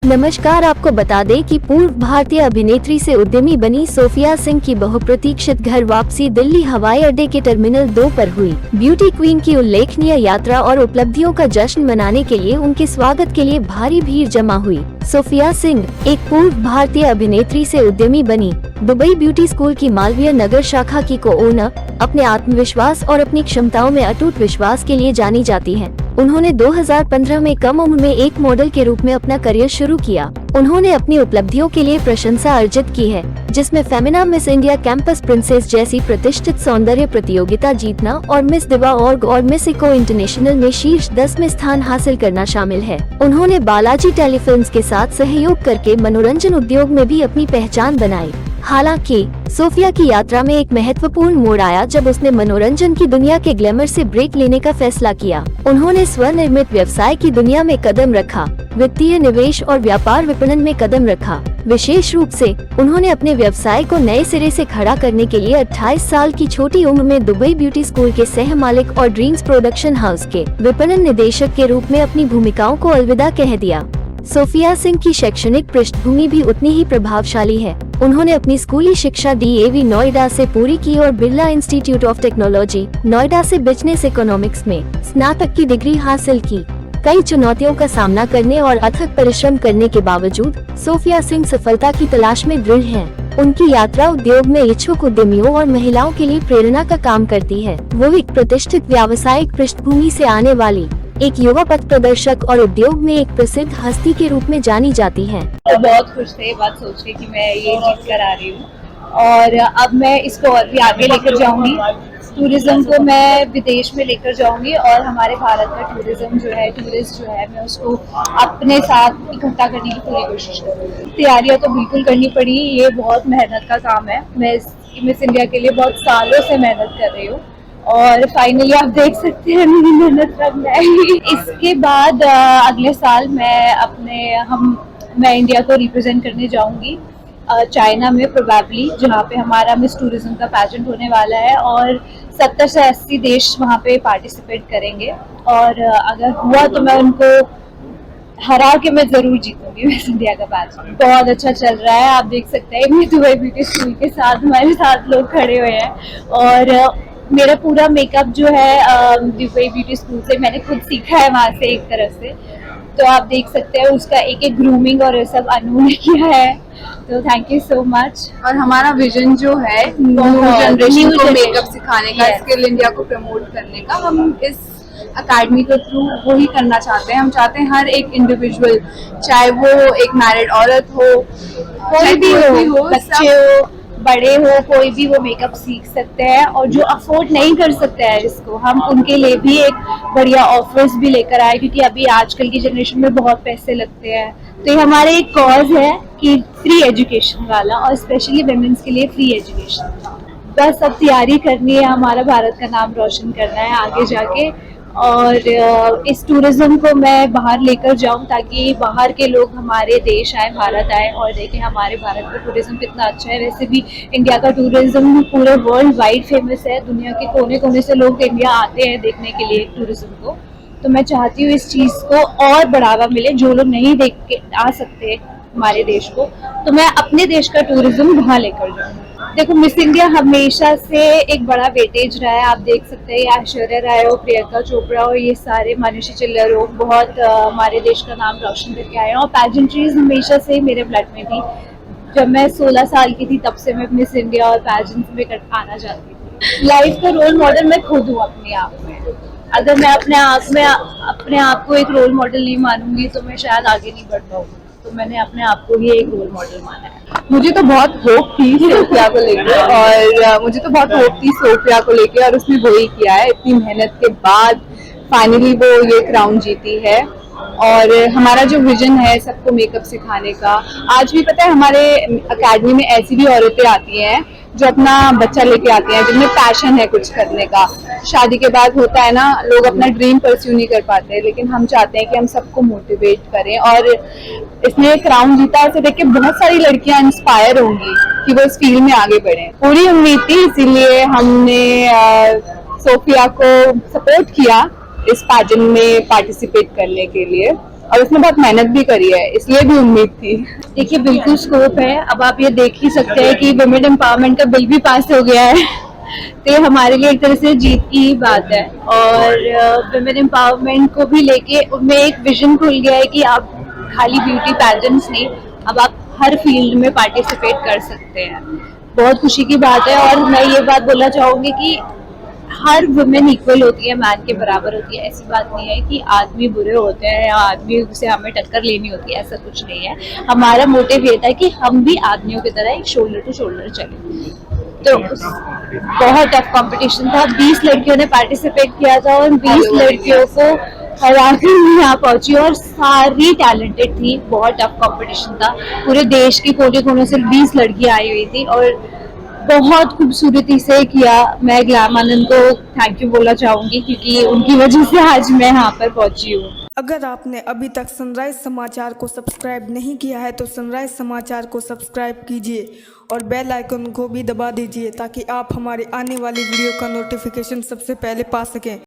नमस्कार, आपको बता दें कि पूर्व भारतीय अभिनेत्री से उद्यमी बनी सोफिया सिंह की बहुप्रतीक्षित घर वापसी दिल्ली हवाई अड्डे के टर्मिनल 2 पर हुई। ब्यूटी क्वीन की उल्लेखनीय यात्रा और उपलब्धियों का जश्न मनाने के लिए उनके स्वागत के लिए भारी भीड़ जमा हुई। सोफिया सिंह एक पूर्व भारतीय अभिनेत्री से उद्यमी बनी। दुबई ब्यूटी स्कूल की मालवीय नगर शाखा की को-ओनर अपने आत्मविश्वास और अपनी क्षमताओं में अटूट विश्वास के लिए जानी जाती हैं। उन्होंने 2015 में कम उम्र में एक मॉडल के रूप में अपना करियर शुरू किया। उन्होंने अपनी उपलब्धियों के लिए प्रशंसा अर्जित की है, जिसमें Femina miss India campus princess जैसी प्रतिष्ठित सौंदर्य प्रतियोगिता जीतना और मिस दिवा और मिस इको इंटरनेशनल में शीर्ष 10 में स्थान हासिल करना शामिल है। उन्होंने बालाजी टेलीफिल्म्स के साथ सहयोग करके मनोरंजन उद्योग में भी अपनी पहचान बनाई। हालांकि सोफिया की यात्रा में एक महत्वपूर्ण मोड़ आया जब उसने मनोरंजन की दुनिया के ग्लैमर से ब्रेक लेने का फैसला किया। उन्होंने स्वनिर्मित व्यवसाय की दुनिया में कदम रखा, वित्तीय निवेश और व्यापार विपणन में कदम रखा। विशेष रूप से उन्होंने अपने व्यवसाय को नए सिरे से खड़ा करने के लिए 28 साल की छोटी उम्र में दुबई ब्यूटी स्कूल के सह मालिक और ड्रीम्स प्रोडक्शन हाउस के विपणन निदेशक के रूप में अपनी भूमिकाओं को अलविदा कह दिया। सोफिया सिंह की शैक्षणिक पृष्ठभूमि भी उतनी ही प्रभावशाली है। उन्होंने अपनी स्कूली शिक्षा DAV नोएडा से पूरी की और Birla institute of technology Noida से बिजनेस इकोनॉमिक्स में स्नातक की डिग्री हासिल की। कई चुनौतियों का सामना करने और अथक परिश्रम करने के बावजूद सोफिया सिंह सफलता की तलाश में दृढ़ हैं। उनकी यात्रा उद्योग में इच्छुक उद्यमियों और महिलाओं के लिए प्रेरणा का काम करती है। वो एक प्रतिष्ठित व्यावसायिक पृष्ठभूमि से आने वाली एक युवा पथ प्रदर्शक और उद्योग में एक प्रसिद्ध हस्ती के रूप में जानी जाती हैं। तो बहुत खुश थे बात सोच के कि मैं ये जीत कर आ रही हूँ और अब मैं इसको और भी आगे लेकर जाऊंगी। टूरिज्म को मैं विदेश में लेकर जाऊंगी और हमारे भारत का टूरिज्म जो है, टूरिस्ट जो है, मैं उसको अपने साथ इकट्ठा करने की पूरी कोशिश करूँगी। तैयारियां तो बिल्कुल करनी पड़ी, ये बहुत मेहनत का काम है। मैं मिस इंडिया के लिए बहुत सालों से मेहनत कर रही हूँ और फाइनली आप देख सकते हैं मेरी मेहनत रंग आई। इसके बाद अगले साल मैं इंडिया को रिप्रेजेंट करने जाऊंगी चाइना में, प्रोबेबली, जहाँ पे हमारा मिस टूरिज्म का पैजेंट होने वाला है और 70 से 80 देश वहाँ पे पार्टिसिपेट करेंगे और अगर हुआ तो मैं उनको हरा के मैं जरूर जीतूंगी मिस इंडिया का पैजेंट। बहुत अच्छा चल रहा है, आप देख सकते हैं मेरे दुबई ब्यूटी स्कूल के साथ हमारे साथ लोग खड़े हुए हैं और मेरा पूरा मेकअप जो है दुबई ब्यूटी स्कूल से मैंने खुद सीखा है, वहाँ से एक तरह से। तो आप देख सकते हैं उसका एक एक ग्रूमिंग और ये सब अनु ने किया है, तो थैंक यू सो मच। और हमारा विजन जो है न्यू जनरेशन को मेकअप सिखाने का, स्किल इंडिया को प्रमोट करने का, हम इस अकेडमी के थ्रू वो ही करना चाहते हैं। हम चाहते हैं हर एक इंडिविजुअल, चाहे वो एक मैरिड औरत हो, कोई भी हो, बच्चे हो, बड़े हो, कोई भी वो मेकअप सीख सकते हैं और जो अफोर्ड नहीं कर सकते हैं इसको, हम उनके लिए भी एक बढ़िया ऑफर्स भी लेकर आए, क्योंकि अभी आजकल की जनरेशन में बहुत पैसे लगते हैं। तो ये हमारे एक कॉज है कि फ्री एजुकेशन वाला, और स्पेशली वुमेन्स के लिए फ्री एजुकेशन। बस अब तैयारी करनी है, हमारा भारत का नाम रोशन करना है आगे जाके और इस टूरिज्म को मैं बाहर लेकर जाऊं ताकि बाहर के लोग हमारे देश आए, भारत आए और देखें हमारे भारत का टूरिज्म कितना अच्छा है। वैसे भी इंडिया का टूरिज्म पूरे वर्ल्ड वाइड फेमस है, दुनिया के कोने कोने से लोग इंडिया आते हैं देखने के लिए टूरिज्म को। तो मैं चाहती हूँ इस चीज़ को और बढ़ावा मिले, जो लोग नहीं देख के आ सकते हमारे देश को, तो मैं अपने देश का टूरिज्म वहाँ लेकर जाऊँ। देखो, मिस इंडिया हमेशा से एक बड़ा वेटेज रहा है, आप देख सकते हैं ऐश्वर्या राय हो, प्रियंका चोपड़ा हो, ये सारे मानुषी चिल्लर हो, बहुत हमारे देश का नाम रोशन करके आए हैं। और पैजेंट्रीज हमेशा से मेरे ब्लड में थी, जब मैं 16 साल की थी तब से मैं मिस इंडिया और पैजेंट्स में आना चाहती थी। लाइफ का रोल मॉडल मैं खुद हूँ अपने आप में। अगर मैं अपने आप को एक रोल मॉडल नहीं मानूंगी तो मैं शायद आगे नहीं बढ़ पाऊंगी, तो मैंने अपने आप को ही एक रोल मॉडल माना है। मुझे तो बहुत होप थी सोफिया को लेके और उसने वही किया है। इतनी मेहनत के बाद फाइनली वो ये क्राउन जीती है और हमारा जो विजन है सबको मेकअप सिखाने का, आज भी पता है हमारे अकेडमी में ऐसी भी औरतें आती हैं जो अपना बच्चा लेके आती हैं, जिनमें पैशन है कुछ करने का। शादी के बाद होता है ना, लोग अपना ड्रीम परस्यू नहीं कर पाते, लेकिन हम चाहते हैं कि हम सबको मोटिवेट करें और इसने क्राउन जीता, इसे देख के बहुत सारी लड़कियां इंस्पायर होंगी कि वो इस फील्ड में आगे बढ़ें। पूरी उम्मीद थी, इसीलिए हमने सोफिया को सपोर्ट किया इस पैजेंट में पार्टिसिपेट करने के लिए और उसने बहुत मेहनत भी करी है, इसलिए भी उम्मीद थी। देखिए बिल्कुल स्कोप है। अब आप ये देख ही सकते हैं कि वुमेन एम्पावरमेंट का बिल भी पास हो गया है तो ये हमारे लिए एक तरह से जीत की ही बात है। और वुमेन एम्पावरमेंट को भी लेके उनमें एक विजन खुल गया है कि आप खाली ब्यूटी पैजेंट्स नहीं, अब आप हर फील्ड में पार्टिसिपेट कर सकते हैं। बहुत खुशी की बात है। और मैं ये बात बोलना चाहूंगी कि हर वुमेन इक्वल होती है, मैन के बराबर होती है। ऐसी बात नहीं है कि आदमी बुरे होते हैं या आदमी से हमें टक्कर लेनी होती है, ऐसा कुछ नहीं है। हमारा मोटिव ये था कि हम भी आदमियों की तरह एक शोल्डर टू शोल्डर चले। तो बहुत टफ कंपटीशन था। 20 लड़कियों ने पार्टिसिपेट किया था और 20 लड़कियों को हरा कर मैं यहाँ पहुंची और सारी टैलेंटेड थी। बहुत टफ कंपटीशन था। पूरे देश के कोने कोने से 20 लड़कियां आई हुई थी और बहुत खूबसूरती से किया। मैं ग्लैम आनंद को थैंक यू बोलना चाहूंगी क्योंकि उनकी वजह से आज मैं यहाँ पर पहुंची हूँ। अगर आपने अभी तक सनराइज समाचार को सब्सक्राइब नहीं किया है तो सनराइज समाचार को सब्सक्राइब कीजिए और बेल आइकन को भी दबा दीजिए ताकि आप हमारे आने वाली वीडियो का नोटिफिकेशन सबसे पहले पा सकें।